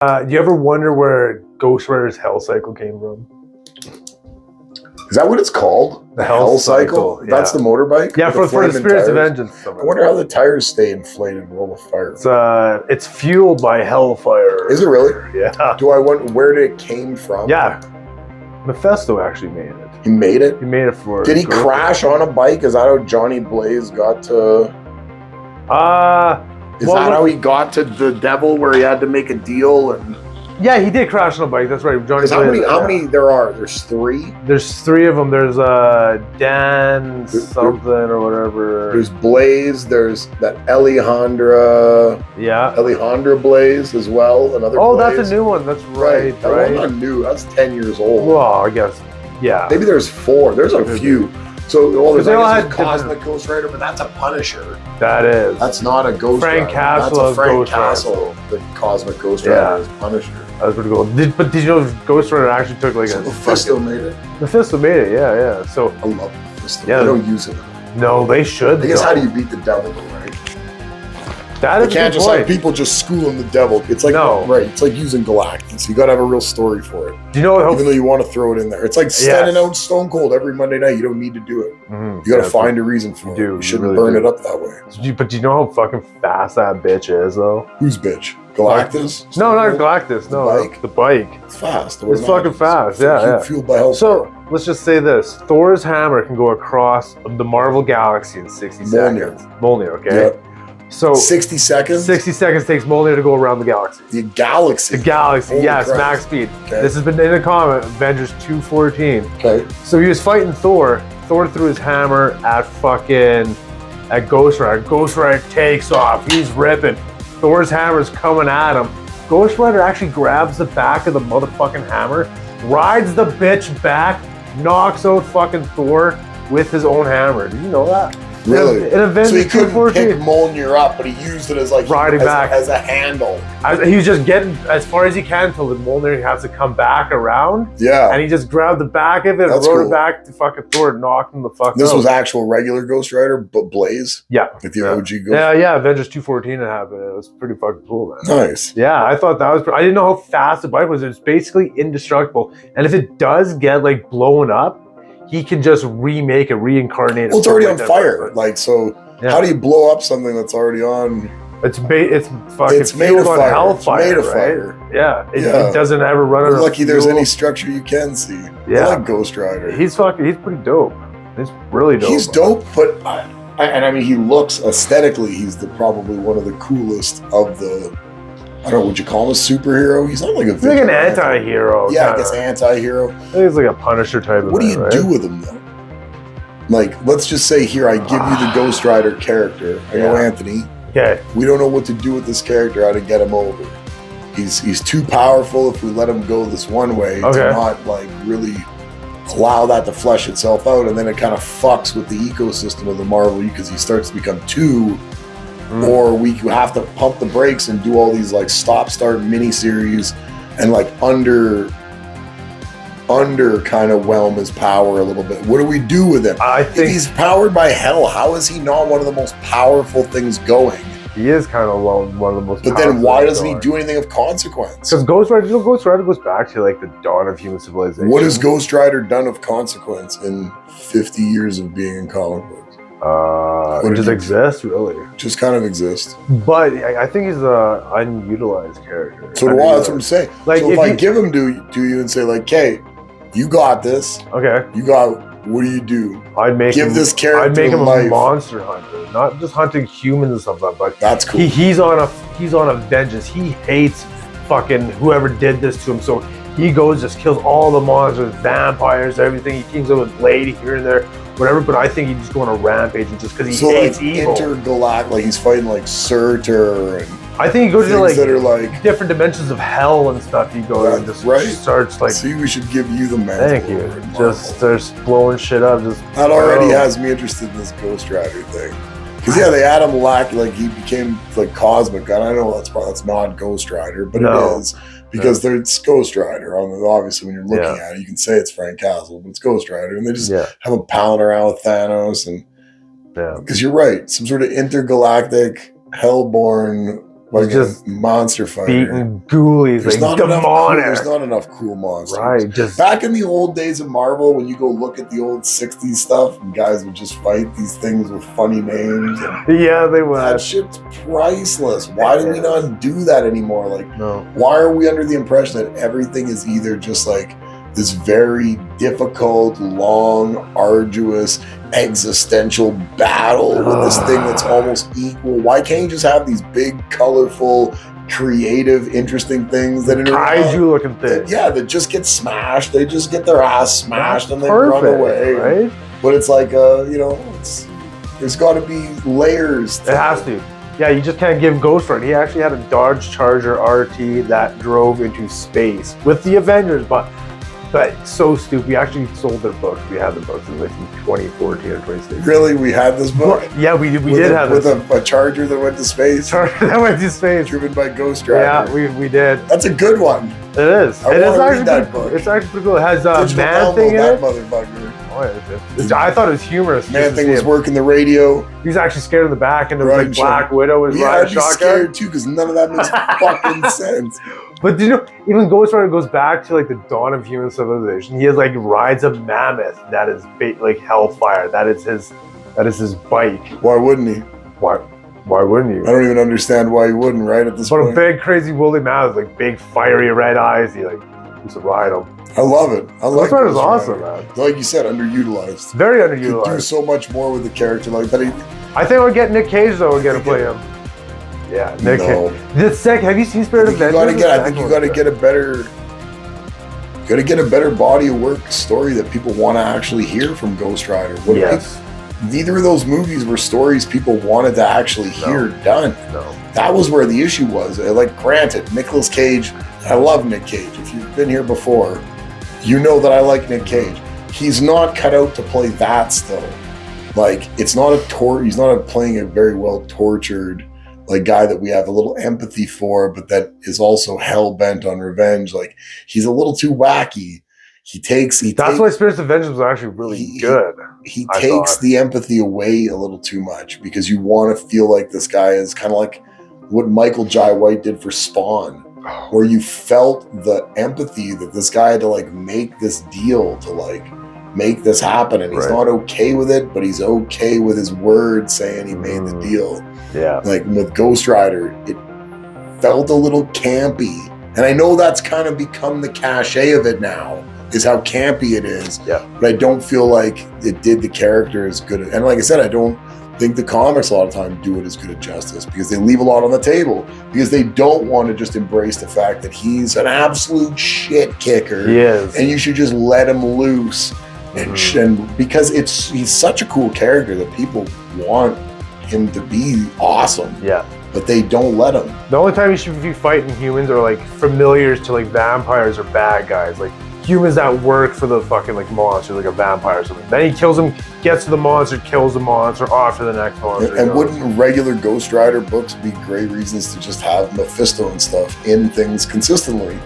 Do you ever wonder where Ghost Rider's Hell Cycle came from? Is that what it's called? The Hell Cycle, That's yeah. the motorbike? Yeah, for the flaming Spirits of tires? Vengeance. I wonder how the tires stay inflated and roll of fire. It's fueled by hellfire. Is it really? Yeah. Do I wonder where it came from? Yeah. Mephisto actually made it. He made it? He made it for... Did he crash on a bike? Is that how Johnny Blaze got to... Is that how he got to the devil where he had to make a deal and... Yeah, he did crash on a bike. That's right. Johnny Blaze. How many there are? There's 3? There's 3 of them. There's Dan something or whatever. There's Blaze. There's that Alejandra. Yeah. Alejandra Blaze as well. Another Blaze. That's a new one. That's right. That one's not new. That's 10 years old. Well, I guess. Yeah. Maybe there's 4. There's a few. So, there's Cosmic Ghost Rider, but that's a Punisher. That is. That's not a Ghost Frank Rider. Castle. That's a Frank Ghost Castle. The Cosmic Ghost Rider is Punisher. That was pretty cool. But did you know Ghost Rider actually took like Mephisto made it? Mephisto made it, yeah. So I love Mephisto. Yeah. They don't use it. No, they should. I guess how do you beat the devil though, right? That is you can't just have people just schooling the devil. It's like it's like using Galactus. You gotta have a real story for it. Do you know even though you want to throw it in there? It's like sending out Stone Cold every Monday night. You don't need to do it. Mm-hmm. You gotta find a reason for it. You shouldn't burn it up that way. But do you know how fucking fast that bitch is though? Whose bitch? Galactus? No, not Galactus. No, the bike. It's fast. It's fucking fast. Yeah. Fueled by hell. So let's just say this: Thor's hammer can go across the Marvel galaxy in 60 seconds. Mjolnir, okay. Yep. So 60 seconds? 60 seconds takes Mjolnir to go around the galaxy. The galaxy? The galaxy, Holy yes, crap. max speed. Okay. This has been in the comic, Avengers 2:14. Okay. So he was fighting Thor. Thor threw his hammer at Ghost Rider. Ghost Rider takes off. He's ripping. Thor's hammer's coming at him. Ghost Rider actually grabs the back of the motherfucking hammer, rides the bitch back, knocks out fucking Thor with his own hammer. Did you know that? Really? In Avengers so he couldn't 2:14. pick Mjolnir up, but he used it as like riding back as a handle. He was just getting as far as he can until the Mjolnir has to come back around. Yeah. And he just grabbed the back of it and rode it back to fucking Thor and knocked him the fuck out. This was actual regular Ghost Rider, but Blaze? Yeah. With the OG Ghost Yeah, Avengers 2:14 it happened. It was pretty fucking cool, man. Nice. Yeah, I thought that was... I didn't know how fast the bike was. It was basically indestructible. And if it does get, like, blown up, he can just remake it, reincarnate it. Well, it's already on fire. Like, so... Yeah. How do you blow up something that's already on? It's made of hellfire. It's made of fire. Yeah. It doesn't ever run out of lucky there's any structure you can see. Yeah. I like Ghost Rider. He's pretty dope. He's really dope. He's dope, but I mean, he looks aesthetically. He's probably one of the coolest of the. I don't know. Would you call him a superhero? He's not like He's like an anti-hero. Yeah, I guess anti-hero. I think he's like a Punisher type of. What do you do with him though? Like, let's just say here, I give you the Ghost Rider character. I go, Anthony. Okay. We don't know what to do with this character, how to get him over. He's too powerful if we let him go this one way to not, like, really allow that to flesh itself out. And then it kind of fucks with the ecosystem of the Marvel because he starts to become too... Or we have to pump the brakes and do all these, like, stop-start miniseries and, like, under kind of whelm his power a little bit. What do we do with him? I think if he's powered by hell, how is he not one of the most powerful things going? He is kind of one of the most. But then why doesn't he do anything of consequence? Because Ghost Rider goes back to like the dawn of human civilization. What has Ghost Rider done of consequence in 50 years of being in comic books? It just exists, really. Just kind of exist. But I think he's an unutilized character. So that's what I'm saying. Like, so if I give him to you and say, like, "Okay, you got this. Okay. You got. What do? I'd make this character. I'd make him life. a monster hunter, not just hunting humans and stuff like that. But that's cool. He's on a vengeance. He hates fucking whoever did this to him. So he goes, just kills all the monsters, vampires, everything. He teams up with Blade here and there, whatever. But I think he's just going on a rampage just because he hates evil. Intergalactic, like he's fighting like Surtur and. I think he goes to like, that are like different dimensions of hell and stuff. He goes and just starts like. See, we should give you the mantle. Thank you. Just starts blowing shit up. Just that already has me interested in this Ghost Rider thing. Because they had him like he became like cosmic. And I know that's not Ghost Rider, but it is because it's Ghost Rider. Obviously, when you're looking at it, you can say it's Frank Castle, but it's Ghost Rider, and they just have him pounding around with Thanos and. Because you're right, some sort of intergalactic, hellborn. Like just a monster fighter. beating ghoulies, There's like not demonic. there's not enough cool monsters. Right, just Back in the old days of Marvel, when you go look at the old 60s stuff, and guys would just fight these things with funny names. yeah, they That would. shit's priceless. Why do we not do that anymore? Like, No. why are we under the impression that everything is either just like this very difficult, long, arduous, existential battle with this thing that's almost equal? Why can't you just have these big, colorful, creative, interesting things that Kaiju looking thing. yeah, that just get smashed. They just get their ass smashed and they Perfect, run away. right? But it's like, there's got to be layers. It has to. Yeah, you just can't give Ghost Rider. He actually had a Dodge Charger RT that drove into space with the Avengers, but so stupid. We actually sold their books. We had the books in like 2014 or 2016. Really, we had this book. Yeah, we did have with this. a Charger that went to space, Charger that went to space. driven by Ghost Rider. Yeah, we did. That's a good one. It is. I It is wanna read actually that pretty, book. It's actually pretty cool. It has Digital Man thing in that it. motherfucker. Oh, I thought it was humorous. Man just to thing see was him. working the radio. He was actually scared in the back, and there was Riding like Black shotgun. Widow was Yeah, riding I'd be shotgun. scared too because none of that makes fucking sense. But even Ghost Rider goes back to like the dawn of human civilization. He has like rides a mammoth that is like hellfire. That is his bike. Why wouldn't he? Why wouldn't you? I don't even understand why he wouldn't. Right at this But a point, big crazy woolly mammoth, like big fiery red eyes. He used to ride him. I love it. I like Ghost Rider's Ghost awesome, Rider. man. Like you said, underutilized. Very Could do underutilized. so much more with the character like that. I think we'll get Nick Cage though again to play him. Yeah, Nick No. Cage. The second, have you seen Spirit of I Vengeance? think you gotta get a better. Gotta get a better body of work story that people want to actually hear from Ghost Rider. Yes. Neither of those movies were stories people wanted to actually hear done. No. That was where the issue was. Like, granted, Nicolas Cage, I love Nick Cage. If you've been here before, you know that I like Nick Cage. He's not cut out to play that still. Like, it's not he's not playing a very well tortured like guy that we have a little empathy for, but that is also hell bent on revenge. Like, he's a little too wacky. That's why Spirits of Vengeance was actually really good. He takes the empathy away a little too much because you want to feel like this guy is kind of like what Michael Jai White did for Spawn, where you felt the empathy that this guy had to like make this deal to like make this happen, and he's not okay with it, but he's okay with his word saying he made the deal. Yeah. Like with Ghost Rider, it felt a little campy. And I know that's kind of become the cachet of it now, is how campy it is. Yeah. But I don't feel like it did the character as good. And like I said, I don't think the comics a lot of time do it as good a justice because they leave a lot on the table because they don't want to just embrace the fact that he's an absolute shit kicker. He is. And you should just let him loose. And because he's such a cool character that people want him to be awesome. Yeah. But they don't let him. The only time you should be fighting humans are like familiars to like vampires or bad guys. Like humans that work for the fucking like monster, like a vampire or something. Then he kills him, gets to the monster, kills the monster, off to the next monster. And wouldn't regular Ghost Rider books be great reasons to just have Mephisto and stuff in things consistently?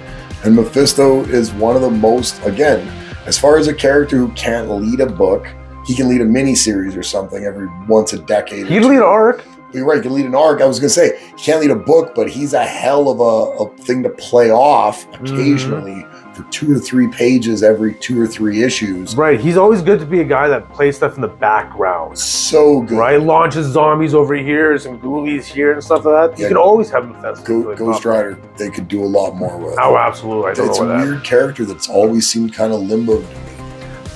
And Mephisto is one of the most, again, as far as a character who can't lead a book, he can lead a mini-series or something every once a decade. He'd lead an arc. You're right, he can lead an arc. I was going to say, he can't lead a book, but he's a hell of a thing to play off occasionally for 2 or 3 pages every 2 or 3 issues. Right, he's always good to be a guy that plays stuff in the background. So good. Right, launches zombies over here, some ghoulies here and stuff like that. You can always have Mephisto. Ghost Rider, they could do a lot more with. Oh, absolutely. It's a weird character that's always seemed kind of limbo to me.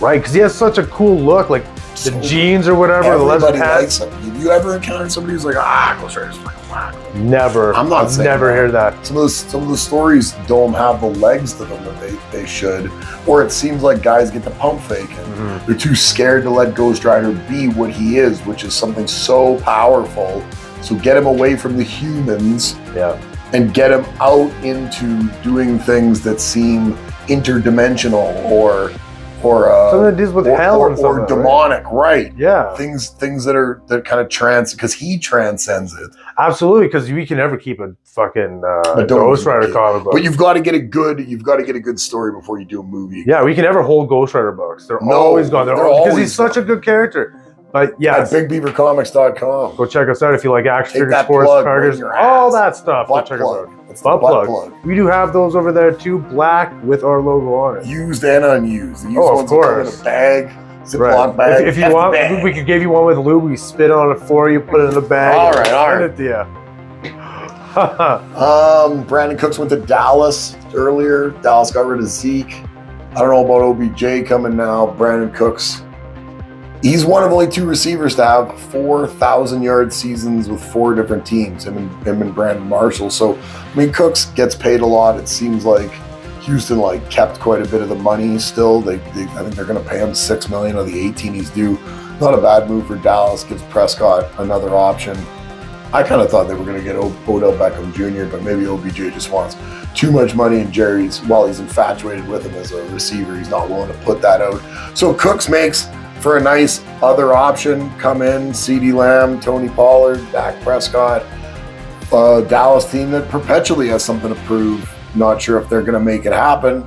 Right, because he has such a cool look, like the jeans or whatever. Everybody likes him. Have you ever encountered somebody who's like, Ghost Rider's fucking whack? Never. I've never heard that. Some of the stories don't have the legs to them that they should, or it seems like guys get the pump fake and they're too scared to let Ghost Rider be what he is, which is something so powerful. So get him away from the humans, and get him out into doing things that seem interdimensional or something that deals with hell or demonic, right? Yeah, things that kind of because he transcends it. Absolutely, because we can never keep a fucking Ghost Rider comic book. But you've got to get a good story before you do a movie. Yeah, we can never hold Ghost Rider books. They're always gone. They're because he's such a good character. But yeah, at BigBeaverComics.com. go check us out if you like action Take figures, that sports, plug cards, right in your all ass. that stuff. Butt Go check plug. us out. It's the Butt butt plug. plug. We do have those over there too, black with our logo on it. Used and unused. The used Oh, of ones will come in course. a bag, Ziploc Right. bag. If you hefty want, bag. we could give you one with lube. We spit on it for you, put it in the bag. All and right, all send right. it to you. Brandon Cooks went to Dallas earlier. Dallas got rid of Zeke. I don't know about OBJ coming now. Brandon Cooks, he's one of only 2 receivers to have 4,000-yard seasons with 4 different teams, him and Brandon Marshall. So, I mean, Cooks gets paid a lot. It seems like Houston kept quite a bit of the money still. I think they're going to pay him $6 million of the 18 he's due. Not a bad move for Dallas. Gives Prescott another option. I kind of thought they were going to get Odell Beckham Jr., but maybe OBJ just wants too much money, and Jerry's, while he's infatuated with him as a receiver, he's not willing to put that out. So Cooks makes for a nice other option. Come in, CeeDee Lamb, Tony Pollard, Dak Prescott. Dallas team that perpetually has something to prove. Not sure if they're going to make it happen.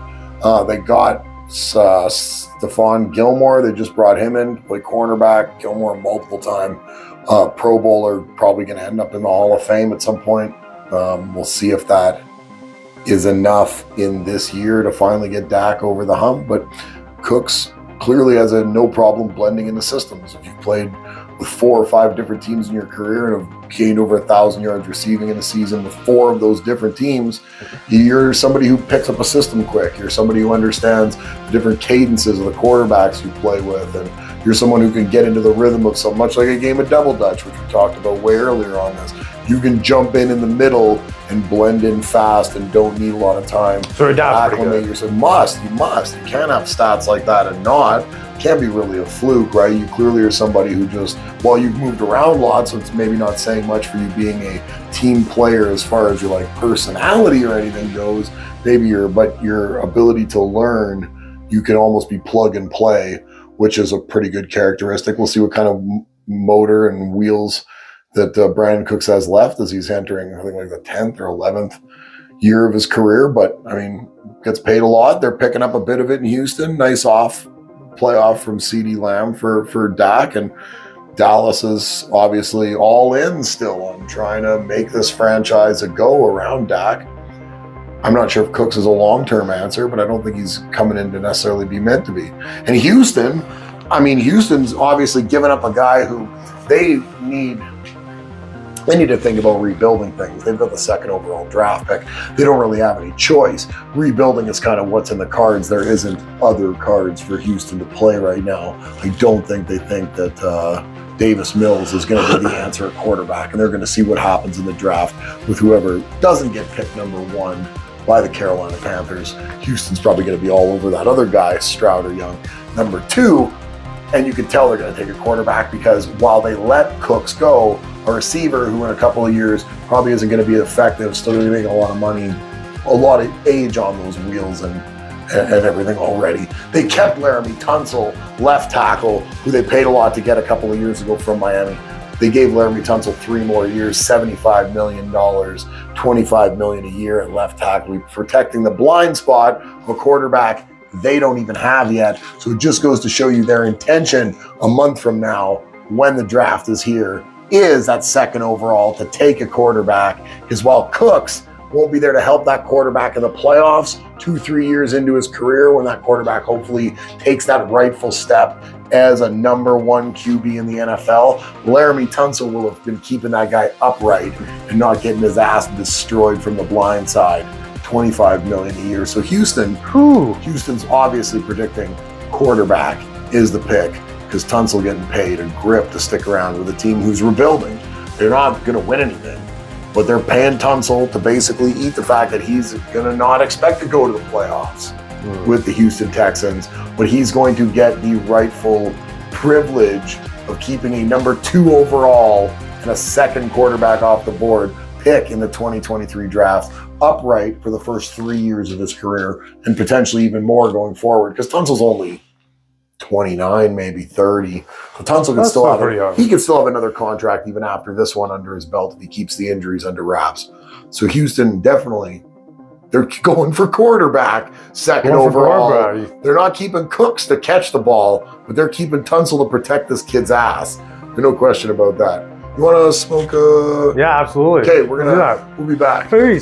They got Stephon Gilmore. They just brought him in to play cornerback. Gilmore, multiple-time Pro Bowler, probably going to end up in the Hall of Fame at some point. We'll see if that is enough in this year to finally get Dak over the hump. But Cooks clearly has no problem blending into systems. If you've played with 4 or 5 different teams in your career and have gained over 1,000 yards receiving in a season with 4 of those different teams, you're somebody who picks up a system quick. You're somebody who understands the different cadences of the quarterbacks you play with, and you're someone who can get into the rhythm of so much like a game of double dutch, which we talked about way earlier on this. You can jump in the middle and blend in fast and don't need a lot of time So to acclimate yourself. You must. You can't have stats like that and not. Can't be really a fluke, right? You clearly are somebody who just, while you've moved around lots, so it's maybe not saying much for you being a team player as far as your personality or anything goes. Maybe your ability to learn, you can almost be plug and play, which is a pretty good characteristic. We'll see what kind of motor and wheels that Brandon Cooks has left as he's entering, I think, the 10th or 11th year of his career. But I mean, gets paid a lot. They're picking up a bit of it in Houston. Nice playoff from CeeDee Lamb for Dak, and Dallas is obviously all in still on trying to make this franchise a go around Dak. I'm not sure if Cooks is a long-term answer, but I don't think he's coming in to necessarily be meant to be. And Houston's obviously given up a guy who they need to think about rebuilding things. They've got the 2nd overall draft pick. They don't really have any choice. Rebuilding is kind of what's in the cards. There isn't other cards for Houston to play right now. I don't think they think that Davis Mills is going to be the answer at quarterback, and they're going to see what happens in the draft with whoever doesn't get picked number 1 by the Carolina Panthers. Houston's probably going to be all over that other guy, Stroud or Young, number 2. And you can tell they're going to take a quarterback because while they let Cooks go, a receiver who in a couple of years probably isn't going to be effective, still going to be making a lot of money, a lot of age on those wheels and everything already. They kept Laramie Tunsil, left tackle, who they paid a lot to get a couple of years ago from Miami. They gave Laramie Tunsil 3 more years, $75 million, $25 million a year at left tackle, protecting the blind spot of a quarterback they don't even have yet. So it just goes to show you their intention a month from now, when the draft is here, is that 2nd overall to take a quarterback. Because while Cooks won't be there to help that quarterback in the playoffs 2-3 years into his career, when that quarterback hopefully takes that rightful step as a number 1 QB in the NFL, Laramie Tunsil will have been keeping that guy upright and not getting his ass destroyed from the blind side. $25 million a year. So Houston's obviously predicting quarterback is the pick, because Tunsil getting paid and grip to stick around with a team who's rebuilding. They're not going to win anything, but they're paying Tunsil to basically eat the fact that he's going to not expect to go to the playoffs with the Houston Texans, but he's going to get the rightful privilege of keeping a number 2 overall and a 2nd quarterback off the board pick in the 2023 draft upright for the first 3 years of his career, and potentially even more going forward, because Tunsil's only 29, maybe 30. So Tunsil can still have another contract even after this one under his belt if he keeps the injuries under wraps. So Houston definitely They're going for quarterback, second Going for overall. quarterback. They're not keeping Cooks to catch the ball, but they're keeping Tunsil to protect this kid's ass. There's no question about that. You want to smoke a... Yeah, absolutely. Okay, Let's do that. we'll be back. Peace.